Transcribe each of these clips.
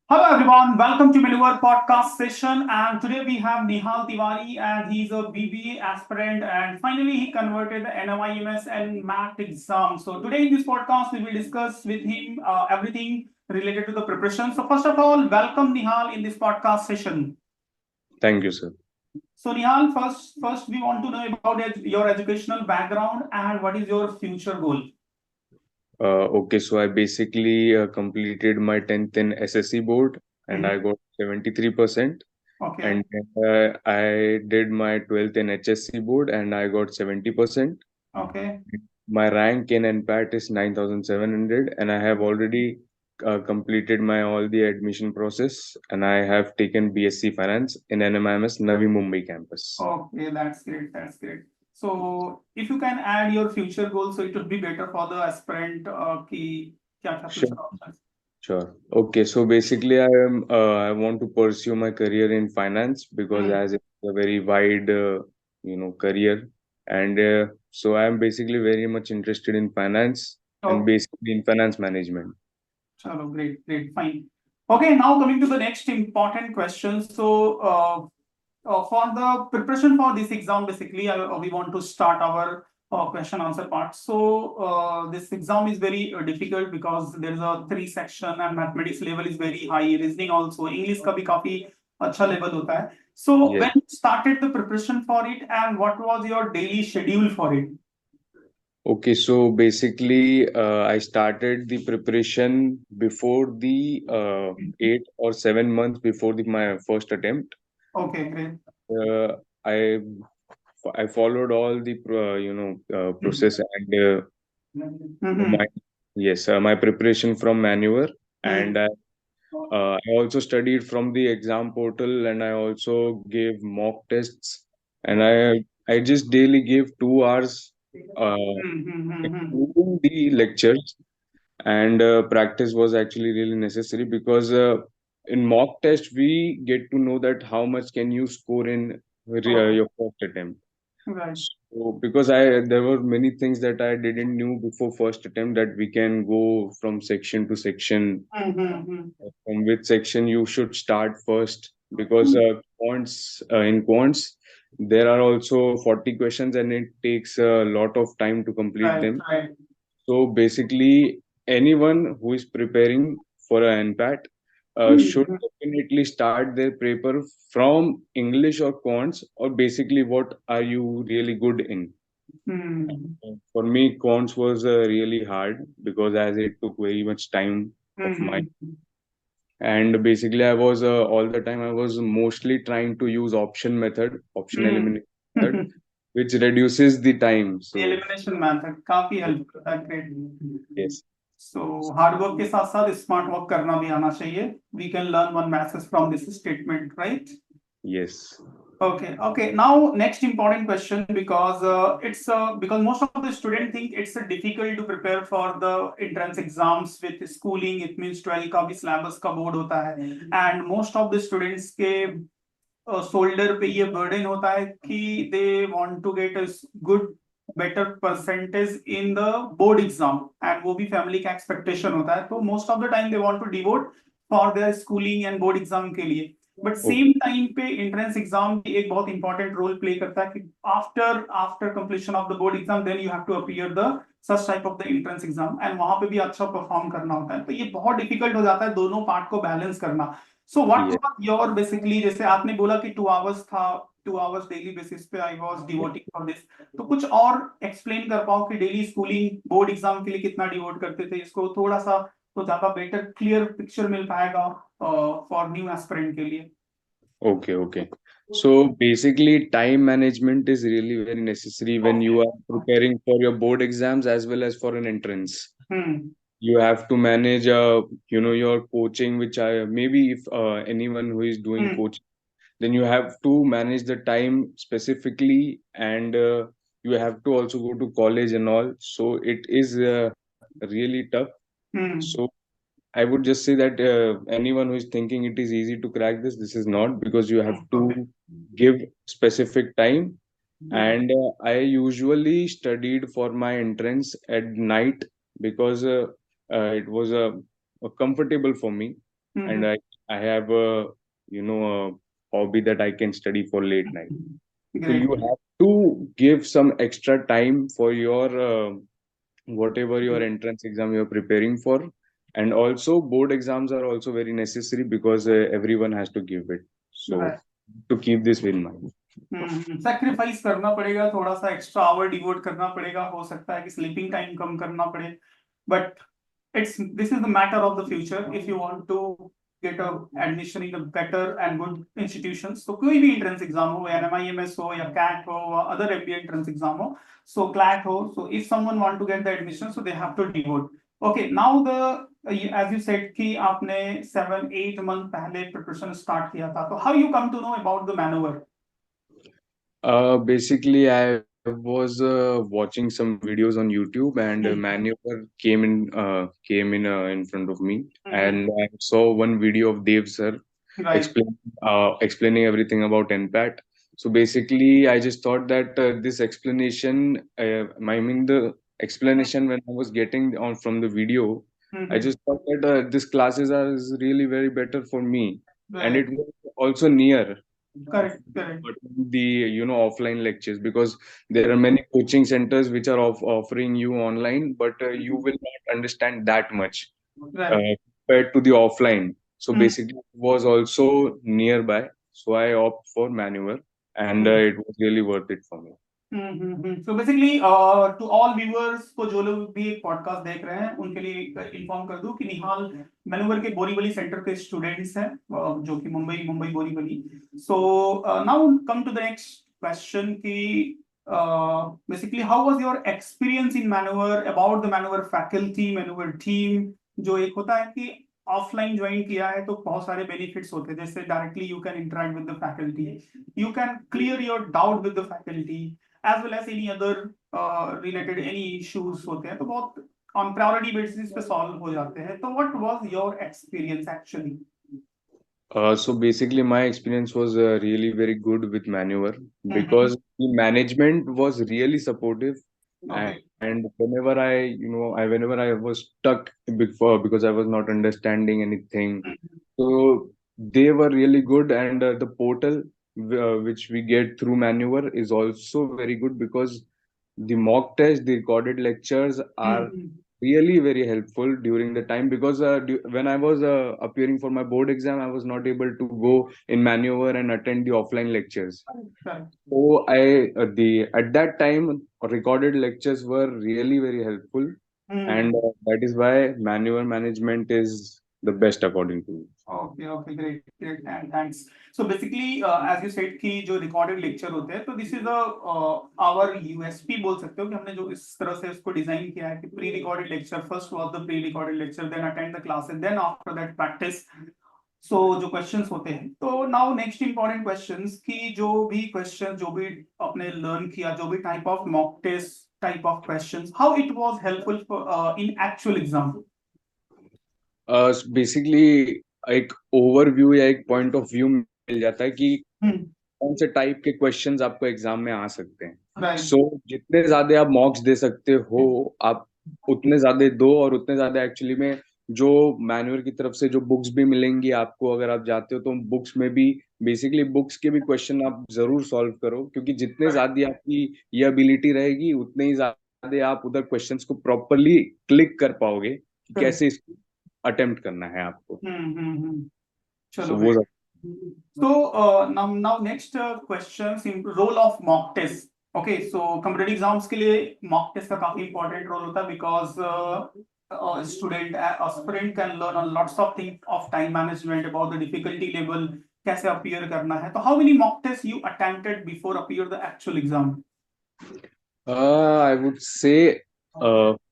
Hello everyone, welcome to Maneuver podcast session. And today we have NIHAL Tiwari, and he's a BBA aspirant, and finally he converted the NMIMS and MAT exam. So today in this podcast we will discuss with him everything related to the preparation. So first of all, welcome Nihal in this podcast session. Thank you, sir. So Nihal, first we want to know about your educational background and what is your future goal. Okay, so I basically completed my 10th in SSC board and I got 73%. Okay. And I did my 12th in HSC board and I got 70%. Okay. My rank in NPAT is 9,700 and I have already completed my all the admission process and I have taken BSc Finance in NMIMS Navi Mumbai campus. Okay, that's great. That's great. So if you can add your future goals, so it would be better for the aspirant ki kya kya Sure. future options. Sure. Okay. So basically, I want to pursue my career in finance because as it's a very wide career, and so I'm basically very much interested in finance and Okay. basically in finance management. Chalo, great, great, fine. Okay, now coming to the next important question. So for the preparation for this exam, basically, we want to start our question answer part. So this exam is very difficult because there is a 3 section and mathematics level is very high. Reasoning also, English का भी काफी अच्छा level होता है. So Yes. when you started the preparation for it, and what was your daily schedule for it? Okay. So basically, I started the preparation before the 8 or 7 months before my first attempt. Okay, great. Uh, I I followed all the process and my my preparation from Maneuver, and I also studied from the exam portal, and I also gave mock tests, and I just daily gave 2 hours including the lectures, and practice was actually really necessary because in mock test we get to know that how much can you score in your first attempt. Right. So because there were many things that I didn't knew before first attempt that we can go from section to section, from which section you should start first because in quants there are also 40 questions and it takes a lot of time to complete Right, them. right. So basically, anyone who is preparing for an NPAT should definitely start their paper from English or quants, or basically what are you really good in. For me, quants was really hard because as it took very much time of mine. And basically, I was all the time I was mostly trying to use option elimination method, which reduces the time. The So elimination method काफी help करता है. Great. yes, So hard work के साथ साथ smart work करना भी आना चाहिए. We can learn one message from this statement, right? yes. Okay, okay. Now, next important question because it's because most of the students think it's difficult to prepare for the entrance exams with schooling. It means 12 का भी syllabus का board होता है, and most of the students के shoulder पे ये burden होता है कि they want to get a good better percentage in the board exam, and वो भी family का expectation होता है, तो most of the time they want to devote for their schooling and board exam के लिए. बट सेम टाइम पे entrance exam भी एक बहुत इंपॉर्टेंट रोल प्ले करता है कि after completion of the board exam then you have to appear the such type of the entrance exam, and वहां पे भी अच्छा परफॉर्म करना होता है, तो ये बहुत डिफिकल्ट हो जाता है दोनों पार्ट को बैलेंस करना. So what Yeah. Was your basically, जैसे आपने बोला कि 2 आवर्स था, 2 आवर्स डेली बेसिस पे I was devoting for this, तो कुछ और एक्सप्लेन कर पाओ कि डेली स्कूलिंग बोर्ड एग्जाम के लिए कितना डिवोट करते थे, इसको थोड़ा सा तो ज्यादा बेटर क्लियर पिक्चर मिल पाएगा फॉर न्यू एस्पिरेंट के लिए. Okay. So basically, time management is really very necessary when you are preparing for your board exams as well as for an entrance. You have to manage, your coaching, which I maybe if anyone who is doing coaching, then you have to manage the time specifically, and you have to also go to college and all. So it is really tough. So I would just say that anyone who is thinking it is easy to crack this is not because you have to give specific time. And I usually studied for my entrance at night because it was comfortable for me, and I I have a a hobby that I can study for late night. So Great. you have to give some extra time for your whatever your entrance exam you're preparing for. And also board exams are also very necessary because everyone has to give it. So Right. to keep this in mind. Sacrifice करना पड़ेगा, थोड़ा सा extra our devote करना पड़ेगा, हो सकता है कि स्लीपिंग टाइम कम करना पड़े, but this is the matter of the future if you want to get a admission in a better and good institutions. So कोई भी entrance exam हो, NMIMS हो या CAT हो, other MBA entrance exam हो, so CLAT हो, so if someone want to get the admission, so they have to devote. Okay, now as you said कि आपने 7-8 month पहले preparation start किया था, तो how you come to know about the maneuver? Basically, I was watching some videos on YouTube, and maneuver came in front of me, and I saw one video of Dev sir Right. explaining everything about NPAT. So basically, I just thought that this explanation, I mean the explanation when I was getting on from the video, I just thought that this classes is really very better for me, and Right. it was also near Correct. Correct. but the offline lectures, because there are many coaching centers which are offering you online, but you will not understand that much Right. compared to the offline. So basically, it was also nearby, so I opt for maneuver, and it was really worth it for me. So basically, to all viewers को जो लोग भी एक podcast देख रहे हैं उनके लिए इन्फॉर्म कर दूं कि निहाल मैनूवर के बोरीवली सेंटर के स्टूडेंट्स हैं, जो कि Mumbai Borivali. So now come to the next question कि basically how was your experience in maneuver, about the maneuver faculty, maneuver team? जो एक होता है कि ऑफलाइन ज्वाइन किया है तो बहुत सारे बेनिफिट्स होते हैं, जैसे directly you can interact with the faculty, you can clear your doubt with the faculty, as well as any other related any issues होते हैं तो बहुत on priority basis पे solve हो जाते हैं. तो what was your experience actually? So basically, my experience was really very good with maneuver because the management was really supportive. Okay. And whenever whenever I was stuck before because I was not understanding anything, so they were really good. And the portal which we get through maneuver is also very good because the mock test, the recorded lectures are really very helpful during the time, because when I was appearing for my board exam, I was not able to go in maneuver and attend the offline lectures. So at that time recorded lectures were really very helpful, and that is why maneuver management is the best according to me. Okay, great, and thanks. So basically, as you said कि जो recorded lecture होते हैं, तो this is our USP बोल सकते हो कि हमने जो इस तरह से इसको डिजाइन किया है कि pre-recorded lecture, first was the pre-recorded lecture, then attend the class, and then after that practice. So जो questions होते हैं, तो now next important questions कि जो भी question जो भी अपने learn किया, जो भी type of mock test type of questions, how it was helpful for in actual exam? Basically एक ओवरव्यू या एक पॉइंट ऑफ व्यू मिल जाता है कि कौन से टाइप के क्वेश्चंस आपको एग्जाम में आ सकते हैं. सो जितने ज्यादा आप मॉक्स दे सकते हो, आप उतने ज्यादा दो, और उतने ज्यादा एक्चुअली में जो मैनुअल की तरफ से जो बुक्स भी मिलेंगी आपको, अगर आप जाते हो तो बुक्स में भी बेसिकली बुक्स के भी क्वेश्चन आप जरूर सॉल्व करो, क्योंकि जितने ज्यादा आपकी ये एबिलिटी रहेगी उतने ही ज्यादा आप उधर क्वेश्चंस को प्रॉपरली क्लिक कर पाओगे कि कैसे इसको अटेम्प्ट करना है आपको. चलो. So now next questions in role of mock test. Okay, so competitive exams के लिए mock test का काफी important role होता है because student aspirant can learn a lots of things of time management, about the difficulty level, कैसे appear करना है. तो how many mock tests you attempted before appear the actual exam? I would say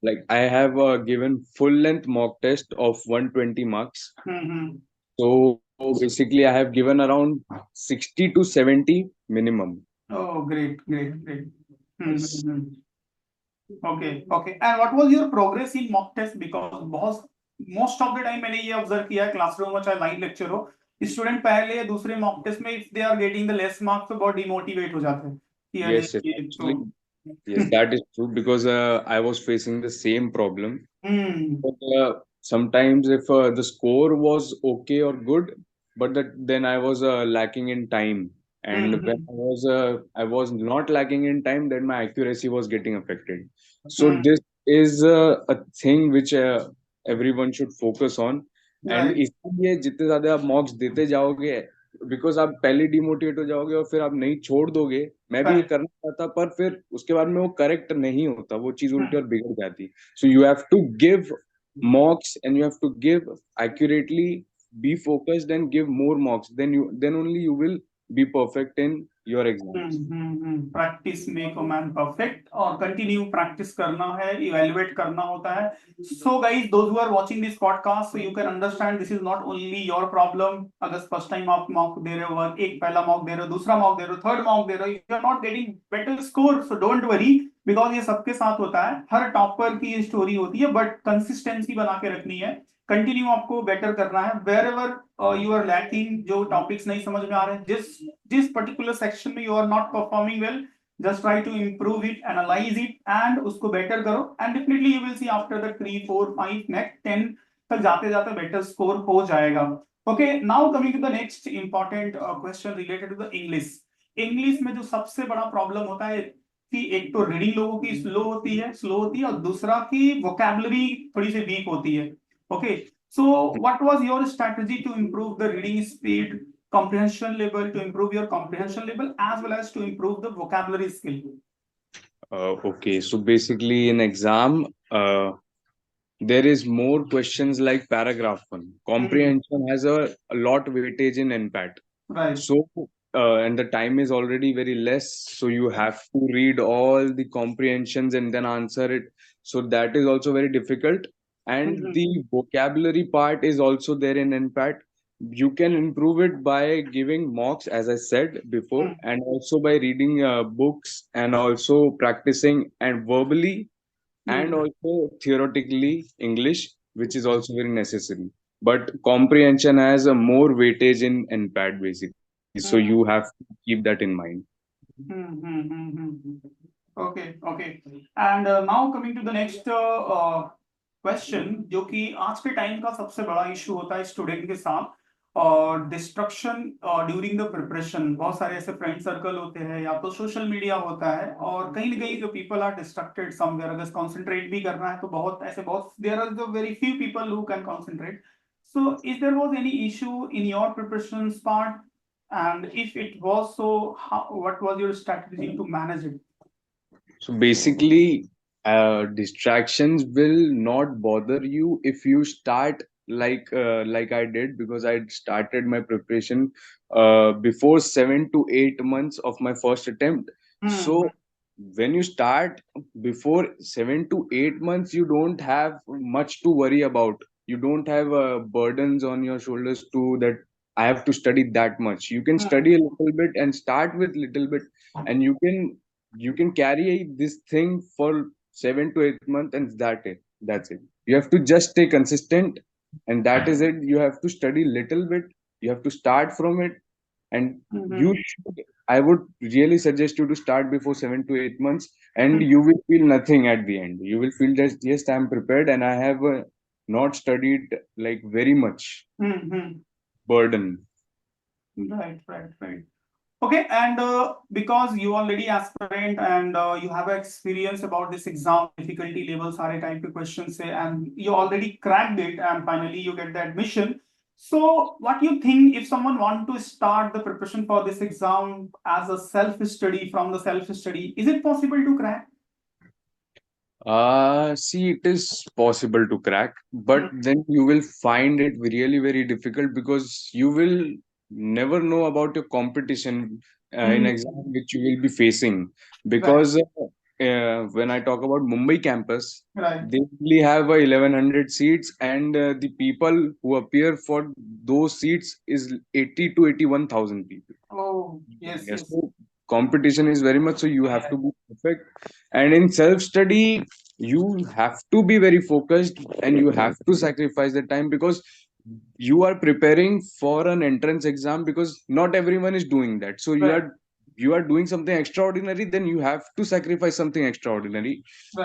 like I have given full length mock test of 120 marks. So basically I have given around 60 to 70 minimum. Oh, great. Okay. And what was your progress in mock test? Because most of the time मैंने ये observe किया है classroom में चाहे live lecture हो, student पहले या दूसरे मॉक टेस्ट में if they are getting the less marks तो बहुत डिमोटिवेट हो जाते हैं कि Yes, actually, yes, that is true because I was facing the same problem. But sometimes if the score was okay or good, but then I was lacking in time. And when I was not lacking in time, then my accuracy was getting affected. So this is a thing which everyone should focus on. And इसलिए जितने ज्यादा आप मॉक्स देते जाओगे, because आप पहले demotivate हो जाओगे और फिर आप नहीं छोड़ दोगे. मैं भी ये करना चाहता, पर फिर उसके बाद में वो करेक्ट नहीं होता, वो चीज उल्टी और बिगड़ जाती. So you have to give mocks and you have to give accurately, be focused and give more mocks, then only you will be perfect in your exams. Practice make a man perfect, और continue practice करना है, evaluate करना होता है. So guys, those who are watching this podcast, so you can understand this is not only your problem. अगर first time आप mock दे रहे हो, एक पहला मॉक दे रहे हो, दूसरा मॉक दे रहे हो, थर्ड मॉक दे रहे हो, you are not getting better score, so don't worry, because ये सबके साथ होता है. हर टॉपर की ये स्टोरी होती है, बट कंसिस्टेंसी बना के रखनी है, कंटिन्यू आपको बेटर करना है. Wherever you are lacking, जो टॉपिक्स नहीं समझ में आ रहे हैं, जिस पर्टिकुलर सेक्शन में you are not performing well, just try to improve it, analyze it, and उसको better करो, and definitely you will see after the 3 4 5 next 10 तक जाते जाते better score हो जाएगा. Okay, now coming to the next important question related to the English में जो सबसे बड़ा प्रॉब्लम होता है कि एक तो रीडिंग लोगों की स्लो होती है, और दूसरा की वोकैबुलरी थोड़ी सी वीक होती है. Okay, so what was your strategy to improve the reading speed, comprehension level, to improve your comprehension level, as well as to improve the vocabulary skill? Okay, so basically in exam, there is more questions like paragraph 1. Comprehension has a lot weightage in NPAT. Right. So, and the time is already very less. So you have to read all the comprehensions and then answer it. So that is also very difficult. And the vocabulary part is also there in NPAT. You can improve it by giving mocks, as I said before, and also by reading books and also practicing and verbally and also theoretically English, which is also very necessary. But comprehension has a more weightage in NPAT basically. So you have to keep that in mind. Okay. And now coming to the next question, जो कि आज के time का सबसे बड़ा issue होता है student के साथ, और डिस्ट्रक्शन ड्यूरिंग द प्रिपरेशन. बहुत सारे ऐसे फ्रेंड सर्कल होते हैं, या तो सोशल मीडिया होता है, और कहीं ना कहीं जो पीपल आर डिस्ट्रक्टेड समवेयर. अगर कॉन्सेंट्रेट भी करना है तो बहुत there are the very few people who can concentrate. So is there was any issue in your preparation part, and if it was so, what was your strategy to manage it? So basically, distractions will not bother you if you start like I did, because I started my preparation before 7 to 8 months of my first attempt. So when you start before 7 to 8 months, you don't have much to worry about. You don't have burdens on your shoulders to that I have to study that much. You can study a little bit and start with little bit, and you can carry this thing for 7 to 8 months, and that's it. You have to just stay consistent, and that is it. You have to study little bit, you have to start from it, and you should, I would really suggest you to start before 7 to 8 months, and you will feel nothing at the end. You will feel just, yes, I'm prepared and I have not studied like very much burden. Right. Okay, and because you already aspirant, and you have experience about this exam difficulty level, सारे type के questions से, and you already cracked it, and finally you get the admission. So what do you think, if someone want to start the preparation for this exam as a self-study, from the self-study, is it possible to crack? See, it is possible to crack, but then you will find it really very difficult, because you will never know about your competition in exam which you will be facing. Because when I talk about Mumbai campus, they only have 1100 seats, and the people who appear for those seats is 80 to 81,000 people. Oh, yes. So competition is very much, so you have to be perfect. And in self-study, you have to be very focused, and you have to sacrifice the time, because you are preparing for an entrance exam, because not everyone is doing that. So you are doing something extraordinary, then you have to sacrifice something extraordinary.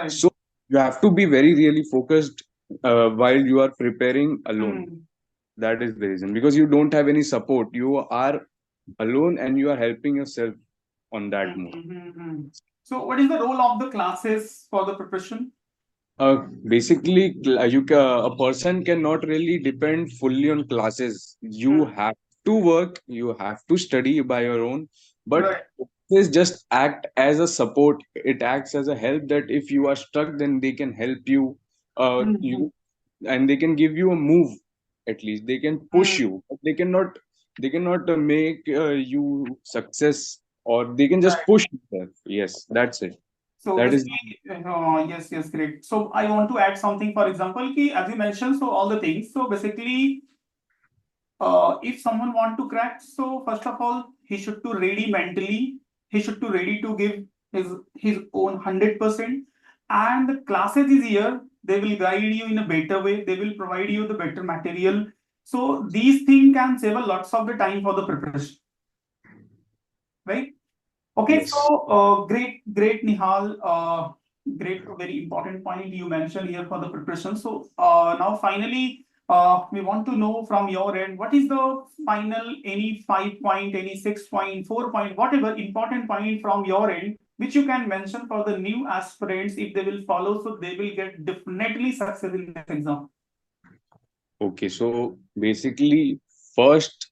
So you have to be very really focused while you are preparing alone. That is the reason, because you don't have any support. You are alone and you are helping yourself on that mode. So, what is the role of the classes for the preparation? Basically, a person cannot really depend fully on classes. You have to work, you have to study by your own, but Right. this just act as a support. It acts as a help that if you are stuck, then they can help you. You and they can give you a move. At least they can push you, but they cannot make you success, or they can just Right. push you there. Yes, that's it. So That is. basically, yes, great. So I want to add something. For example, as you mentioned, so all the things. So basically, if someone want to crack, so first of all, he should to ready mentally. He should to ready to give his own 100%. And the classes is here. They will guide you in a better way. They will provide you the better material. So these things can save a lots of the time for the preparation, right? Okay, Yes. so great, Nihal. Great, very important point you mentioned here for the preparation. So now finally, we want to know from your end, what is the final, any 5 point, any 6 point, 4 point, whatever important point from your end, which you can mention for the new aspirants if they will follow, so they will get definitely success in this exam. Okay, so basically, first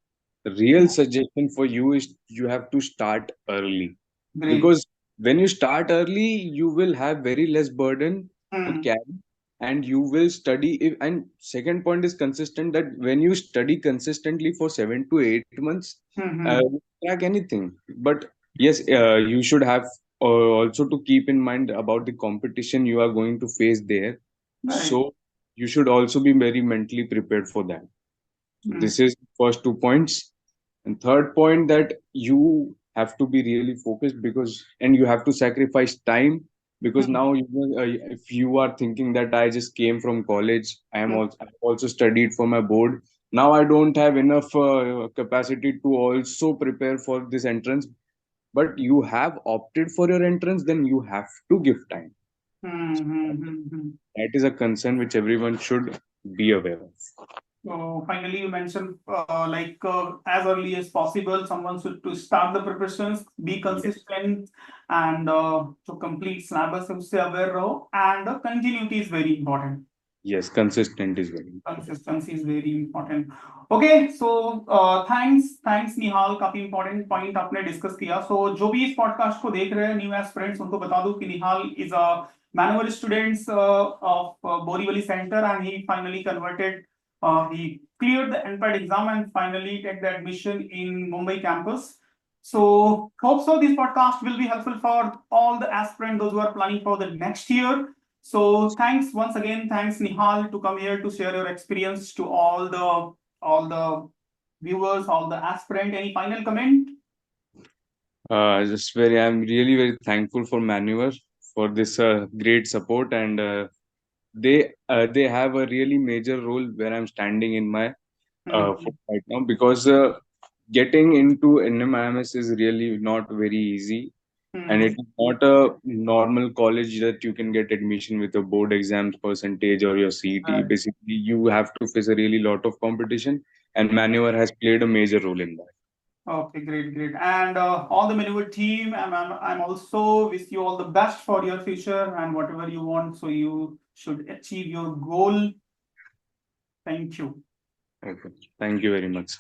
real suggestion for you is you have to start early. Great. Because when you start early, you will have very less burden to carry, and you will study. And second point is consistent, that when you study consistently for 7 to 8 months, you crack anything. But yes, you should have also to keep in mind about the competition you are going to face there. Right. So you should also be very mentally prepared for that. This is first 2 points. And third point, that you have to be really focused, because and you have to sacrifice time, because now if you are thinking that I just came from college, I've also studied for my board. Now I don't have enough capacity to also prepare for this entrance. But you have opted for your entrance, then you have to give time. That is a concern which everyone should be aware of. So finally, you mentioned as early as possible, someone should to start the preparations, be consistent, and to complete syllabus उससे aware रहो, and continuity is very important. Yes, consistent is very important. Consistency is very important. Okay, so thanks निहाल, काफी important point आपने discuss किया. So जो भी इस podcast को देख रहे हैं new aspirants, उनको बता दूं कि निहाल is a manual students of Borivali Center, and he finally converted. He cleared the NPAT exam and finally take the admission in Mumbai campus. So hope so this podcast will be helpful for all the aspirants, those who are planning for the next year. So thanks once again, thanks Nihal to come here to share your experience to all the viewers, all the aspirant. Any final comment? I'm really very thankful for Manuver for this great support, and they have a really major role where I'm standing in my foot right now, because getting into NMIMS is really not very easy, and it's not a normal college that you can get admission with your board exams percentage or your CET. Basically, you have to face a really lot of competition, and Manuver has played a major role in that. Okay, great. And all the Maneuver team, I'm also wish you all the best for your future and whatever you want. So you should achieve your goal. Thank you. Okay. Thank you very much.